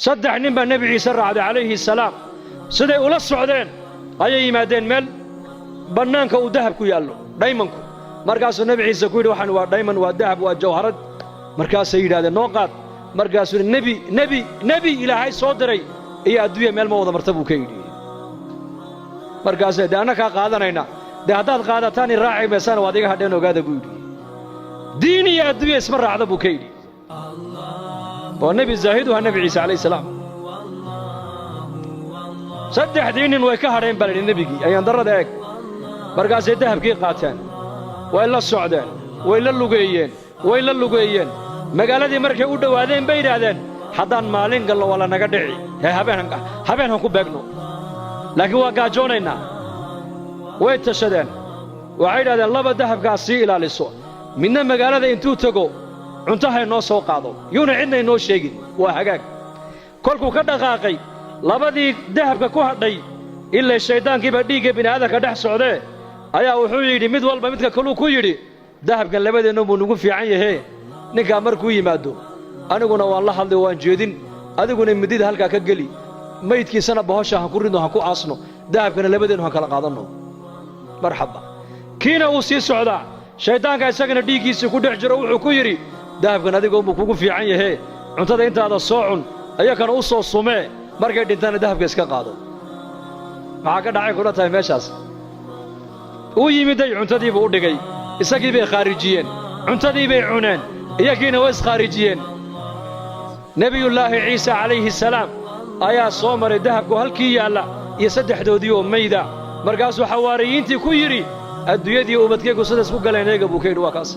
صدح نبى النبي عيسى عليه السلام سيدي ولا السعودين أي يمادين مل بنانك وذهب كيالو دايماً مركز النبي عيسى كويد وحن ودايماً والذهب والجوهرات مركز سيد هذا النقاط مركز النبي إلى هاي صدري هي أدوية مل موضة مرتبو كيدي مركز ده أنا كقاعدنا هنا ده هذا القاعدة ثاني راعي مسان واديك هذين وقاعد بودي ديني أدوية اسم الرعد أبو كيدي والنبي الزاهد والنبي عيسى عليه السلام صدح دين ويكهرين بلد النبي أي ينظر ذاك مركز الذهب كي قاتان وإلا السعودان وإلا اللقيين مقالة مركز ودوا هذين بين هذين حضان مالين قال له ولا نقدعي هبين هم كبقنو لكن وقاجونينا ويتشدين وعيد هذا الله بالذهب قاسي إلى للسوق منا مقالة انتو تقو cuntahay noo soo qaado yuuna cidna inoo sheegin waa hagaag kolkuu ka dhaqaaqay labadii dahabka ku hadhay ilaa shaydaankiiba dhiigga bini'aadamka dhex socdee ayaa wuxuu yidhi mid walba midka kaluu ku yidhi dahabkan labadeennu buu nagu fiican yahe ninkaa markuu yimaado aniguna waan la hadlay waan jeedin adiguna midida halkaa ka geli maydkiisana bahosha han ku ridno han ku aasno dahabkana labadeennu han kala qaadanno marxaba kiina uu sii socdaa shaydaanka isagana dhiiggiisa ku dhex jiro wuxuu ku yidhi dahabkan adigoo buu kugu fiican yahe cuntada intaada soo cun ayakana u soo sumee markay dhintaana dahabka iska qaado maxaa ka dhacay kula tahay meeshaas uu yimiday cuntadiibuu u dhigay isagii bay khaarijiyeen cuntadii bay cuneen iyagiina way iskhaarijiyeen nebiyullaahi ciise calayhi salaam ayaa soo maray dahabku halkii yaalla iyo saddexdoodii oo mayda markaasuu xawaariyiintii ku yidhi adduunyadii ubadkaygu sidaas ku galeen eega buu ka yidhi waa kaas